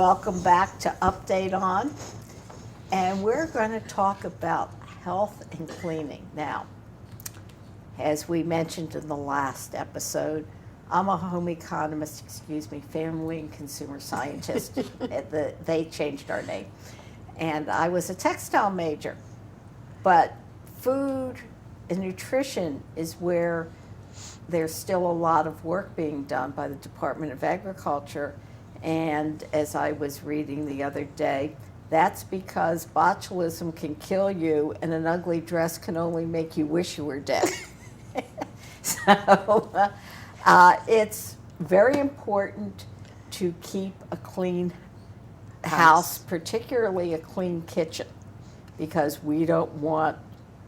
welcome back to Update On. And we're going to talk about health and cleaning. Now, as we mentioned in the last episode, I'm a home economist, family and consumer scientist. They changed our name. And I was a textile major. But food and nutrition is where there's still a lot of work being done by the Department of Agriculture. And as I was reading the other day, that's because botulism can kill you and an ugly dress can only make you wish you were dead. So it's very important to keep a clean house, particularly a clean kitchen, because we don't want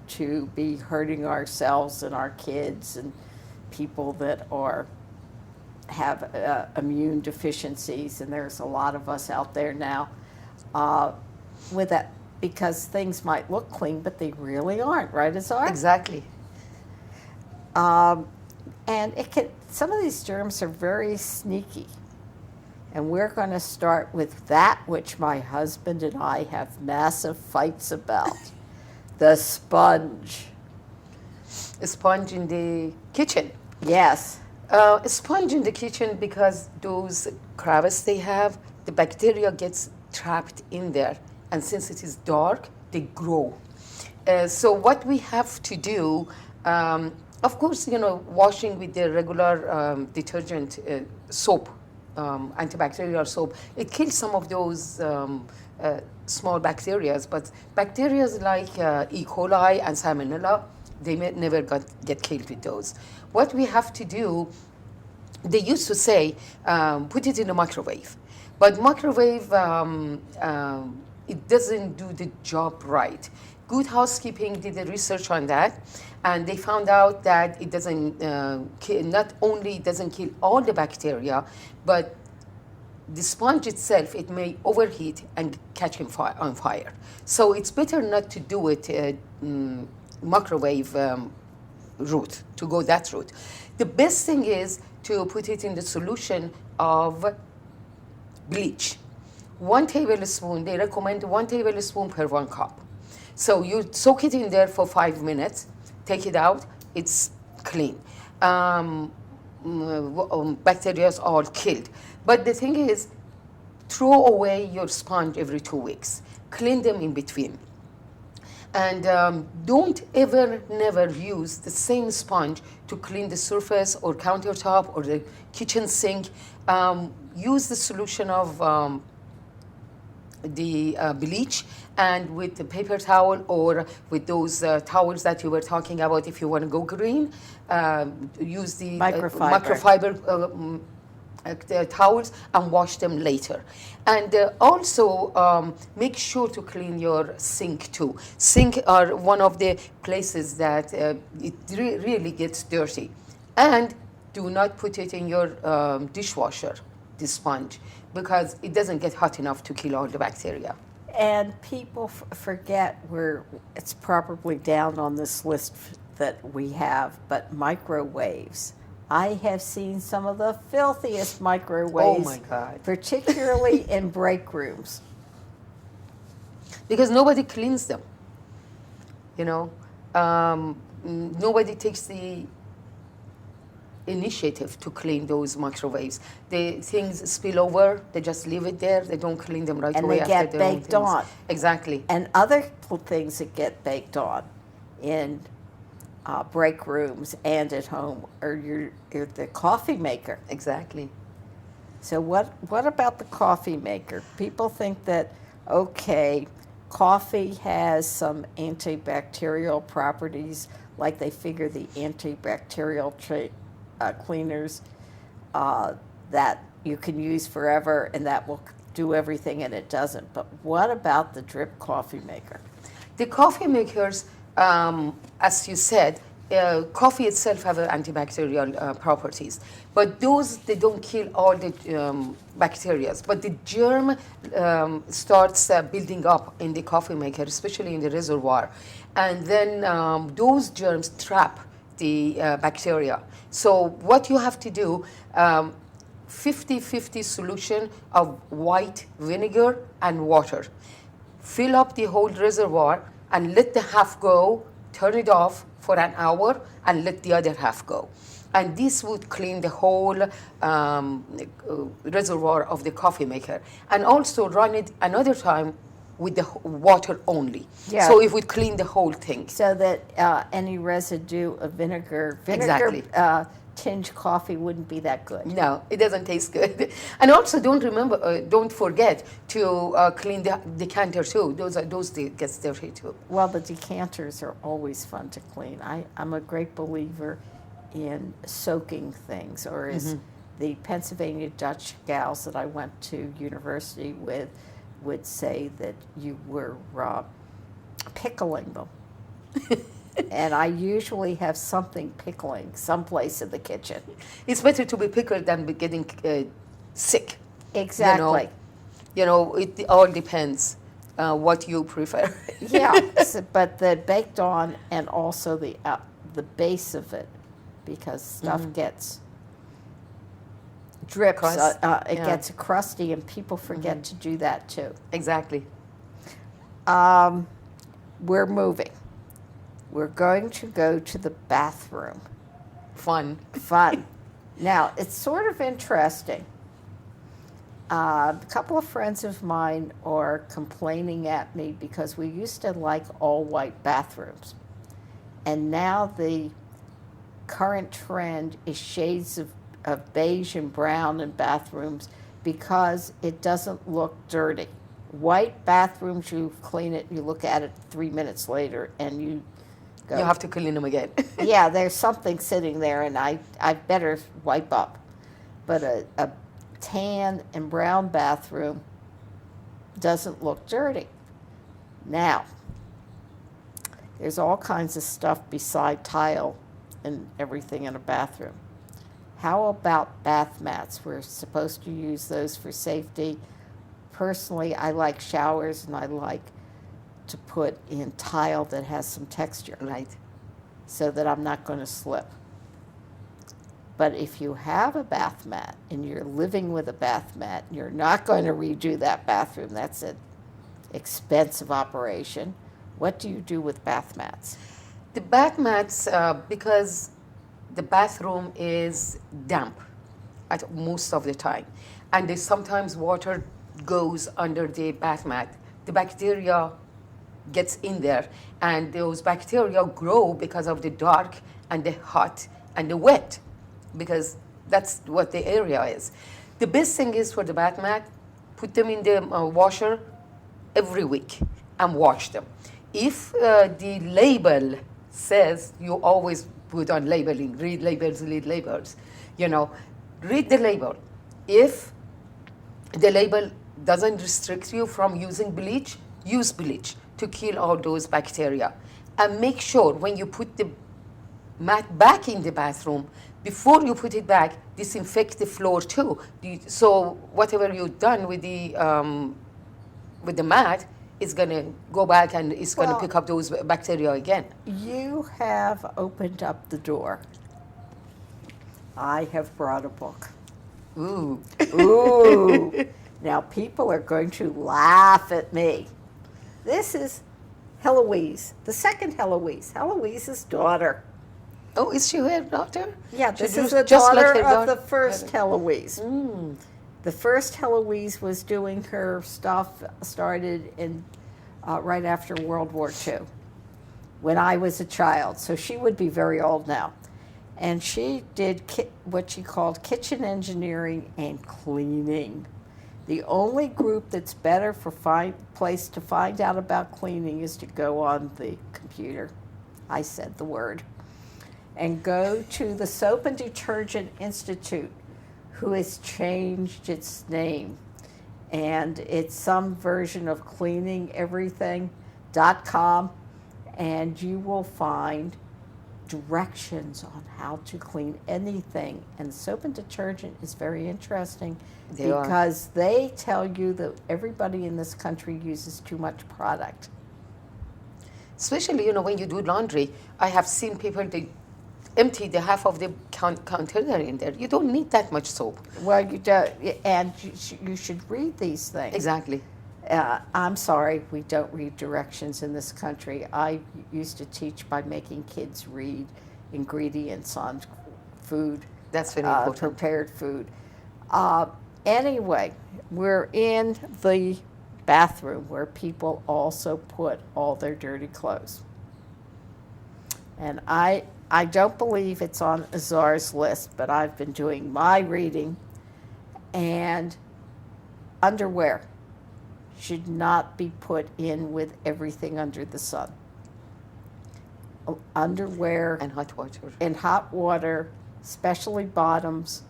to be hurting ourselves and our kids and people that have immune deficiencies, and there's a lot of us out there now with that, because things might look clean, but they really aren't, right, Azar? Exactly. And some of these germs are very sneaky. And we're going to start with that which my husband and I have massive fights about, the sponge. A sponge in the kitchen. Yes. A sponge in the kitchen, because those crevices they have, the bacteria gets trapped in there. And since it is dark, they grow. So what we have to do, of course, washing with the regular detergent soap, antibacterial soap, it kills some of those small bacteria. But bacteria like E. coli and Salmonella, they may never get killed with those. What we have to do, they used to say, put it in a microwave. But microwave, it doesn't do the job right. Good Housekeeping did the research on that, and they found out that it doesn't not only it doesn't kill all the bacteria, but the sponge itself, it may overheat and catch on fire. So it's better not to do it microwave route, to go that route. The best thing is to put it in the solution of bleach. 1 tablespoon, they recommend 1 tablespoon per 1 cup. So you soak it in there for 5 minutes, take it out, it's clean. Bacteria are all killed. But the thing is, throw away your sponge every 2 weeks. Clean them in between. And don't never use the same sponge to clean the surface or countertop or the kitchen sink. Use the solution of the bleach, and with the paper towel or with those towels that you were talking about, if you want to go green, use the microfiber towels and wash them later. And also make sure to clean your sink too. Sink are one of the places that it really gets dirty. And do not put it in your dishwasher, the sponge, because it doesn't get hot enough to kill all the bacteria. And people forget it's probably down on this list that we have, but microwaves. I have seen some of the filthiest microwaves, oh my God, particularly in break rooms. Because nobody cleans them. Nobody takes the initiative to clean those microwaves. The things spill over, they just leave it there, they don't clean them right away after and they get baked on. Exactly. And other things that get baked on in break rooms and at home are the coffee maker. Exactly. So what about the coffee maker? People think that, okay, coffee has some antibacterial properties, like they figure the antibacterial cleaners that you can use forever and that will do everything, and it doesn't. But what about the drip coffee maker? The coffee makers, as you said, coffee itself have antibacterial properties, but those, they don't kill all the bacteria. But the germ starts building up in the coffee maker, especially in the reservoir, and then those germs trap the bacteria. So what you have to do, 50-50 solution of white vinegar and water. Fill up the whole reservoir and let the half go, turn it off for an hour and let the other half go. And this would clean the whole reservoir of the coffee maker. And also run it another time with the water only. Yeah. So it would clean the whole thing. So that any residue of vinegar Exactly. tinged coffee wouldn't be that good. No, it doesn't taste good. And also don't forget to clean the decanter too. Those gets dirty too. Well, the decanters are always fun to clean. I'm a great believer in soaking things, or as the Pennsylvania Dutch gals that I went to university with would say, that you were pickling them. And I usually have something pickling someplace in the kitchen. It's better to be pickled than be getting sick. Exactly. It all depends what you prefer. Yeah, but the baked on and also the base of it, because stuff gets drips. Crust, It yeah. gets crusty, and people forget to do that too. Exactly. We're moving. We're going to go to the bathroom. Fun. Fun. Now, it's sort of interesting. A couple of friends of mine are complaining at me because we used to like all white bathrooms. And now the current trend is shades of beige and brown in bathrooms because it doesn't look dirty. White bathrooms, you clean it, you look at it 3 minutes later, and you go, You have to clean them again. yeah, there's something sitting there, and I better wipe up. But a tan and brown bathroom doesn't look dirty. Now, there's all kinds of stuff beside tile and everything in a bathroom. How about bath mats? We're supposed to use those for safety. Personally, I like showers, and I like to put in tile that has some texture, Right. so that I'm not going to slip. But if you have a bath mat and you're living with a bath mat, you're not going to redo that bathroom. That's an expensive operation. What do you do with bath mats? The bath mats, because the bathroom is damp at most of the time, and there's sometimes water goes under the bath mat, the bacteria gets in there, and those bacteria grow because of the dark and the hot and the wet, because that's what the area is. The best thing is for the bath mat, put them in the washer every week and wash them. If the label says, you always put on labeling, read labels, read the label. If the label doesn't restrict you from using bleach, use bleach to kill all those bacteria. And make sure when you put the mat back in the bathroom, before you put it back, disinfect the floor too. So whatever you've done with the mat, it's going to go back and it's going to Well, pick up those bacteria again. You have opened up the door. I have brought a book. Ooh. Ooh. Now, people are going to laugh at me. This is Heloise, the second Heloise, Heloise's daughter. Oh, is she her daughter? Yeah, She this is just the like daughter her of daughter? the first Heloise. Mm. The first Heloise was doing her stuff, started in right after World War II, when I was a child. So she would be very old now. And she did what she called kitchen engineering and cleaning. The only group that's better for place to find out about cleaning is to go on the computer. I said the word. And go to the Soap and Detergent Institute, who has changed its name. And it's some version of cleaningeverything.com. And you will find directions on how to clean anything. And soap and detergent is very interesting because they tell you that everybody in this country uses too much product. Especially, when you do laundry, I have seen people, they empty the half of the container in there. You don't need that much soap. Well, you don't, and you should read these things. Exactly. I'm sorry, we don't read directions in this country. I used to teach by making kids read ingredients on food. That's very important. Prepared food. Anyway, we're in the bathroom where people also put all their dirty clothes. And I don't believe it's on Azar's list, but I've been doing my reading, and underwear should not be put in with everything under the sun. Underwear And hot water. and hot water, especially bottoms,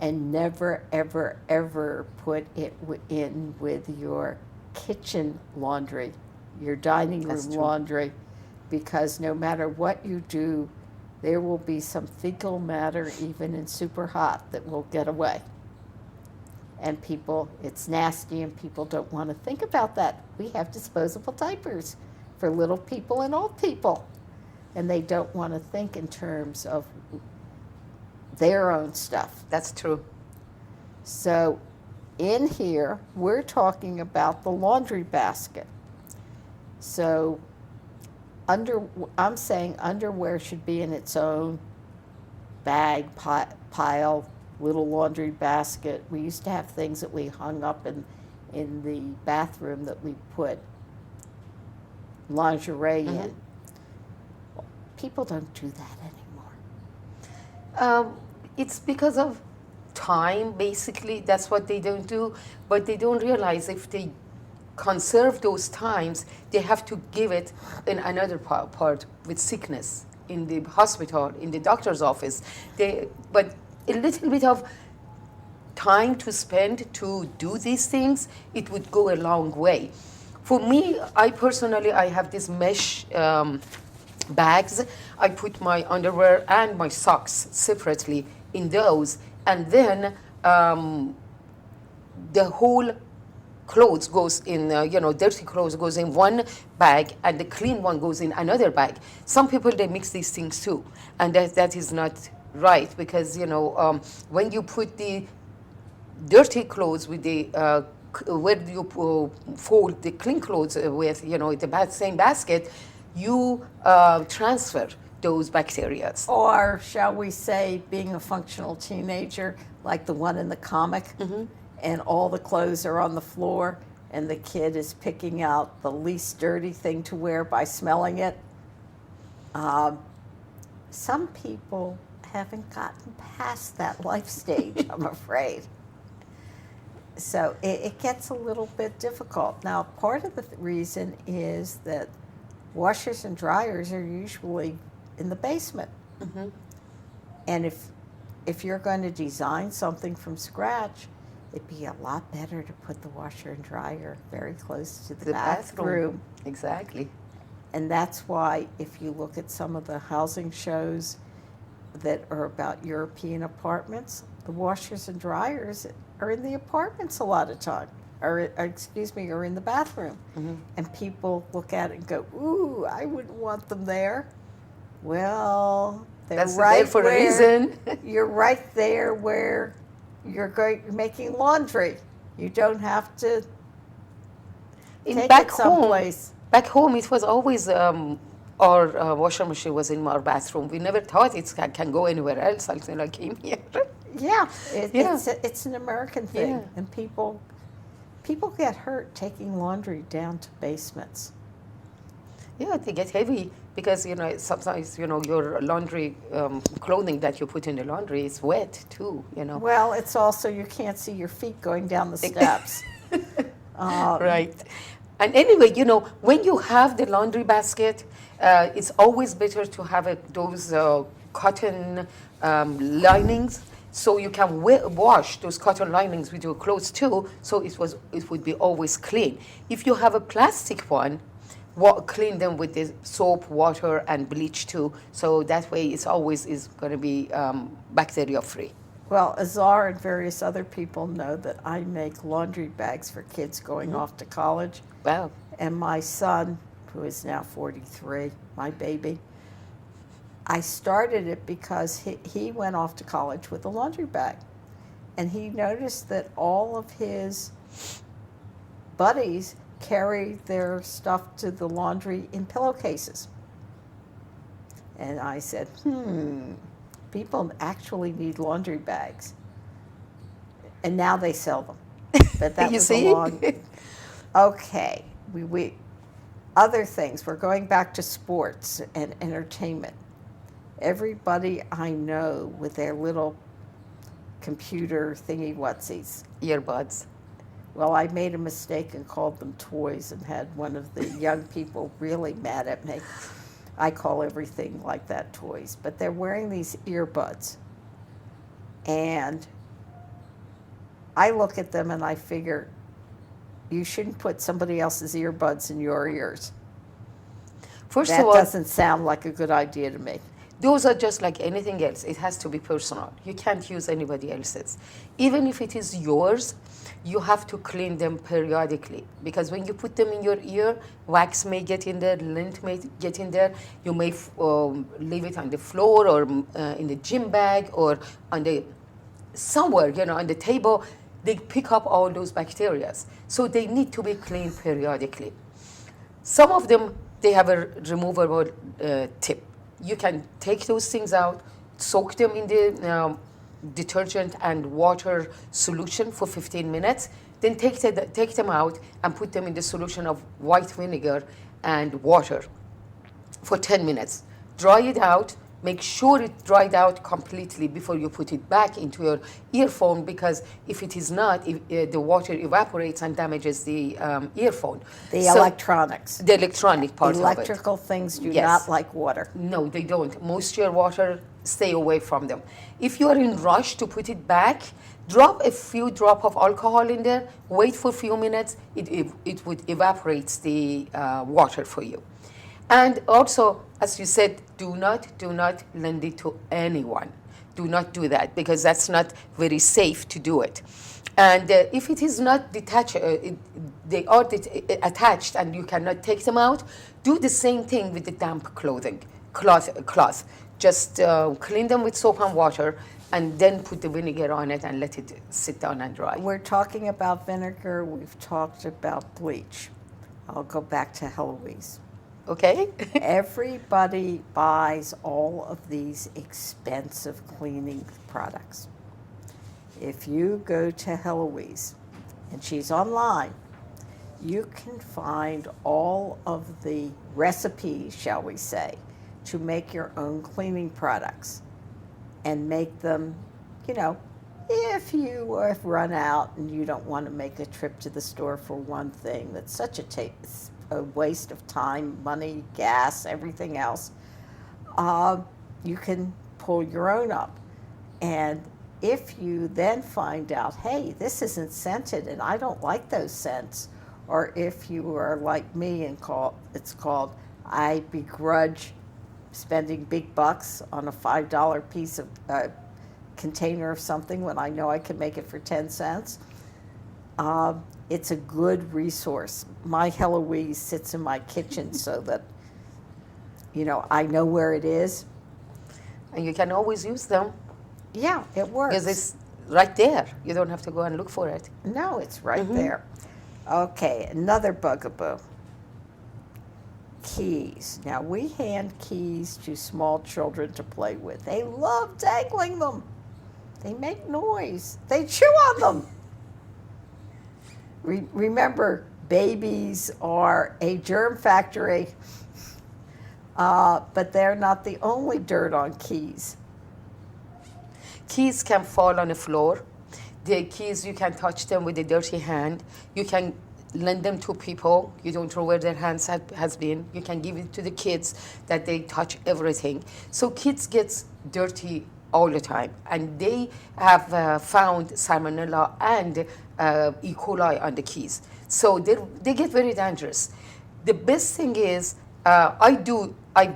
and never, ever, ever put it in with your kitchen laundry, your dining That's room true. laundry, because no matter what you do, there will be some fecal matter, even in super hot, that will get away. And people, it's nasty, and people don't want to think about that. We have disposable diapers for little people and old people, and they don't want to think in terms of their own stuff. That's true. So in here, we're talking about the laundry basket. So I'm saying underwear should be in its own bag, pile, little laundry basket. We used to have things that we hung up in the bathroom that we put lingerie in. People don't do that anymore. It's because of time, basically. That's what they don't do. But they don't realize if they conserve those times, they have to give it in another part with sickness in the hospital, in the doctor's office. But a little bit of time to spend to do these things, it would go a long way. For me, I personally have this mesh bags. I put my underwear and my socks separately in those, and then the whole clothes goes in, dirty clothes goes in one bag, and the clean one goes in another bag. Some people, they mix these things too, and that is not right, because when you put the dirty clothes with the where you fold the clean clothes with, the same basket, you transfer those bacteria. Or shall we say, being a functional teenager, like the one in the comic, and all the clothes are on the floor, and the kid is picking out the least dirty thing to wear by smelling it. Some people haven't gotten past that life stage, I'm afraid. So it gets a little bit difficult. Now, part of the reason is that washers and dryers are usually in the basement. And if you're going to design something from scratch, it'd be a lot better to put the washer and dryer very close to the bathroom. Exactly. And that's why if you look at some of the housing shows that are about European apartments, the washers and dryers are in the apartments a lot of time, or in the bathroom. And people look at it and go, ooh, I wouldn't want them there. Well, That's there for a reason. You're right there where you're making laundry. You don't have to take it someplace. Back home, it was always our washer machine was in our bathroom. We never thought it can go anywhere else until I came here. Yeah, it's an American thing, and people get hurt taking laundry down to basements. Yeah, they get heavy because sometimes your laundry clothing that you put in the laundry is wet too. Well, it's also you can't see your feet going down the steps. Right. And anyway, when you have the laundry basket, it's always better to have those cotton linings, so you can wash those cotton linings with your clothes too, so it would be always clean. If you have a plastic one, clean them with the soap, water, and bleach too, so that way it's always is going to be bacteria free. Well, Azar and various other people know that I make laundry bags for kids going off to college. Wow. And my son, who is now 43, my baby, I started it because he went off to college with a laundry bag. And he noticed that all of his buddies carry their stuff to the laundry in pillowcases. And I said, people actually need laundry bags. And now they sell them. But that You was see? a long... Okay. We other things. We're going back to sports and entertainment. Everybody I know with their little computer thingy-whatsies. Earbuds. Well, I made a mistake and called them toys and had one of the young people really mad at me. I call everything like that toys. But they're wearing these earbuds. And I look at them and I figure, you shouldn't put somebody else's earbuds in your ears. First That of all, doesn't sound like a good idea to me. those are just like anything else. It has to be personal. You can't use anybody else's. Even if it is yours, you have to clean them periodically. Because when you put them in your ear, wax may get in there, lint may get in there. You may leave it on the floor or in the gym bag or on the somewhere, on the table. They pick up all those bacteria. So they need to be cleaned periodically. Some of them, they have a removable tip. You can take those things out, soak them in the detergent and water solution for 15 minutes, then take them out and put them in the solution of white vinegar and water for 10 minutes. Dry it out. Make sure it dried out completely before you put it back into your earphone, because if it is not, the water evaporates and damages the earphone. The electronics. The electronic part of it. Electrical things do Yes. not like water. No, they don't. Moisture, water, stay away from them. If you are in rush to put it back, drop a few drops of alcohol in there, wait for a few minutes, it would evaporate the water for you. And also, as you said, do not lend it to anyone. Do not do that, because that's not very safe to do it. And if it is not detached, they are attached and you cannot take them out, do the same thing with the damp cloth. Just clean them with soap and water and then put the vinegar on it and let it sit down and dry. We're talking about vinegar. We've talked about bleach. I'll go back to Heloise. Okay? Everybody buys all of these expensive cleaning products. If you go to Heloise, and she's online, you can find all of the recipes, shall we say, to make your own cleaning products and make them, if you have run out and you don't want to make a trip to the store for one thing, that's such a waste of time, money, gas, everything else, you can pull your own up. And if you then find out, hey, this isn't scented and I don't like those scents, or if you are like me and it's called I begrudge spending big bucks on a $5 piece of container of something when I know I can make it for 10 cents, it's a good resource. My Heloise sits in my kitchen so that, I know where it is. And you can always use them. Yeah, it works. Because it's right there. You don't have to go and look for it. No, it's right there. Okay, another bugaboo. Keys. Now, we hand keys to small children to play with. They love dangling them. They make noise. They chew on them. Remember, babies are a germ factory, but they're not the only dirt on keys. Keys can fall on the floor. The keys, you can touch them with a dirty hand. You can lend them to people. You don't know where their hands has been. You can give it to the kids that they touch everything. So kids get dirty all the time, and they have found salmonella and E. coli on the keys. So they get very dangerous. The best thing is, I've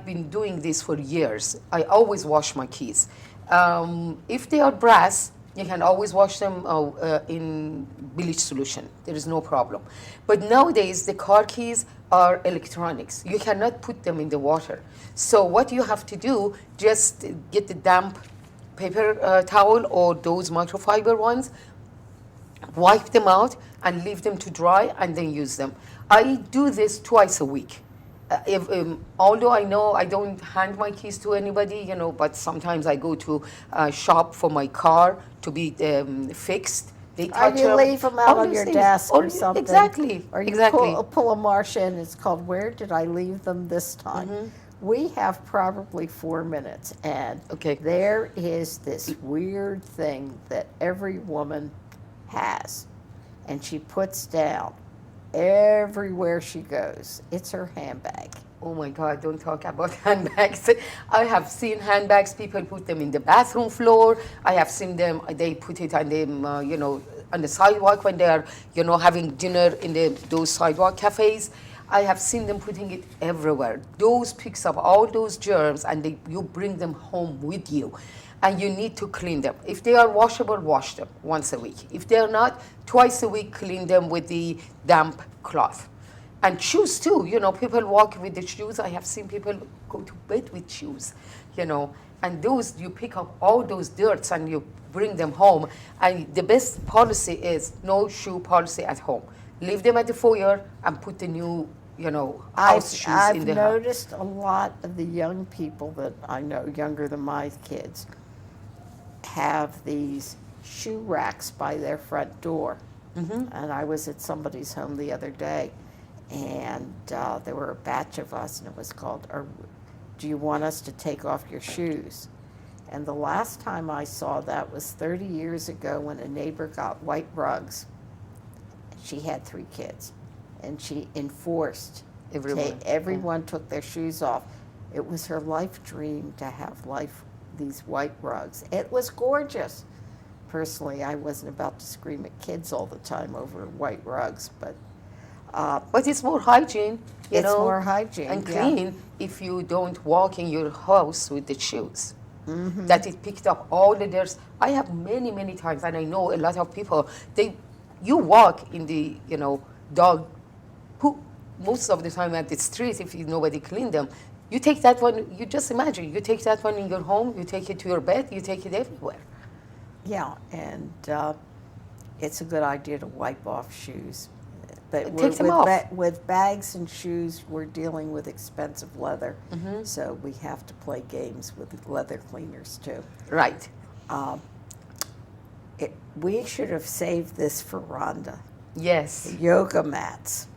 been doing this for years. I always wash my keys. If they are brass, you can always wash them in bleach solution. There is no problem. But nowadays, the car keys are electronics. You cannot put them in the water. So what you have to do, just get the damp paper towel or those microfiber ones, wipe them out and leave them to dry and then use them. I do this twice a week. Although I know I don't hand my keys to anybody, but sometimes I go to shop for my car to be fixed. They Or touch you them, leave them out all on those your things. desk Or or something. Exactly. Or you exactly. pull a Marcia and it's called, where did I leave them this time? Mm-hmm. We have probably 4 minutes, and Okay. there is this weird thing that every woman has, and she puts down everywhere she goes. It's her handbag. Oh my God, don't talk about handbags. I have seen handbags, people put them in the bathroom floor. I have seen them, they put it on them, on the sidewalk when they are, having dinner in those sidewalk cafes. I have seen them putting it everywhere. Those picks up all those germs and you bring them home with you. And you need to clean them. If they are washable, wash them once a week. If they are not, twice a week, clean them with the damp cloth. And shoes too, people walk with the shoes. I have seen people go to bed with shoes, and those, you pick up all those dirts and you bring them home. And the best policy is no shoe policy at home. Leave them at the foyer and put the new, house shoes in the house. I've noticed a lot of the young people that I know, younger than my kids, have these shoe racks by their front door. Mm-hmm. And I was at somebody's home the other day, and there were a batch of us, and it was called, do you want us to take off your shoes? And the last time I saw that was 30 years ago when a neighbor got white rugs. She had 3 kids, and she enforced everyone took their shoes off. It was her life dream to have these white rugs. It was gorgeous. Personally, I wasn't about to scream at kids all the time over white rugs, but it's more hygiene, it's more hygiene and clean if you don't walk in your house with the shoes. Mm-hmm. That it picked up all the dirt. I have many, many times, and I know a lot of people, you walk in the, dog poop most of the time at the street if nobody clean them. You take that one, you just imagine, you take that one in your home, you take it to your bed, you take it everywhere. Yeah, and it's a good idea to wipe off shoes. But Take them off. With bags and shoes, we're dealing with expensive leather, Mm-hmm. so we have to play games with leather cleaners too. Right. We should have saved this for Rhonda. Yes. Yoga mats.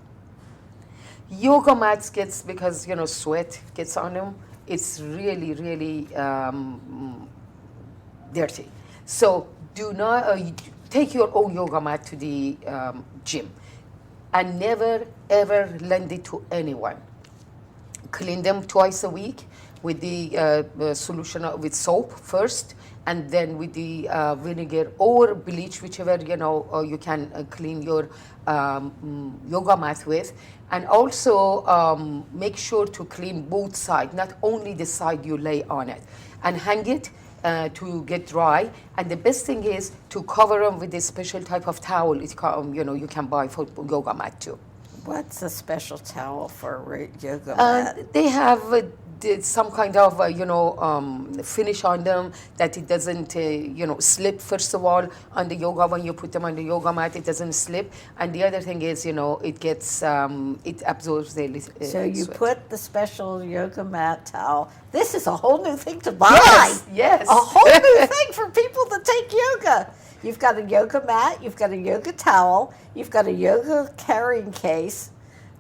Yoga mats because, sweat gets on them. It's really, really dirty. So do not take your own yoga mat to the gym. And never, ever lend it to anyone. Clean them twice a week with the solution with soap first, and then with the vinegar or bleach, whichever you can clean your yoga mat with. And also make sure to clean both sides, not only the side you lay on it, and hang it to get dry. And the best thing is to cover them with a special type of towel. You can buy for yoga mat too. What's a special towel for a yoga mat? They have some kind of finish on them that it doesn't slip. First of all, on the yoga, when you put them on the yoga mat, it doesn't slip. And the other thing is, it gets it absorbs the So you sweat. put the special yoga mat towel. This is a whole new thing to buy. Yes. A whole new thing for people to take yoga. You've got a yoga mat, you've got a yoga towel, you've got a yoga carrying case.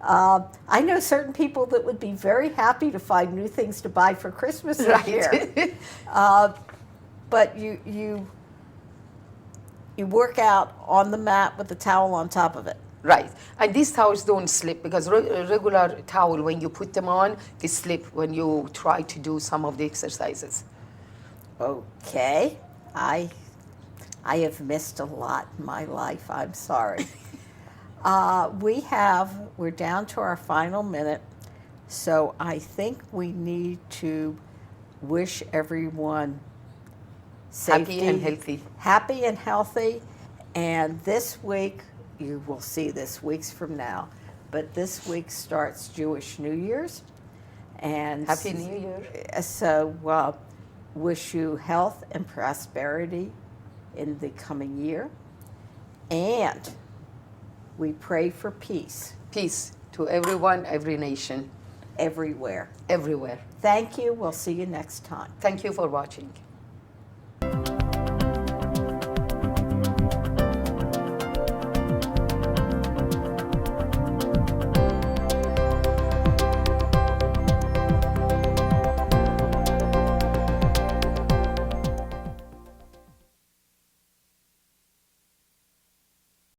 I know certain people that would be very happy to find new things to buy for Christmas this year. But you work out on the mat with the towel on top of it. Right. And these towels don't slip because regular towel, when you put them on, they slip when you try to do some of the exercises. Okay. I have missed a lot in my life. I'm sorry. We're down to our final minute, so I think we need to wish everyone safety, Happy and healthy. Happy and healthy. And this week, you will see this weeks from now, but this week starts Jewish New Year's. And Happy New Year. So, wish you health and prosperity in the coming year. And we pray for peace Peace to everyone, every nation, everywhere. everywhere. Thank you. We'll see you next time. Thank you for watching.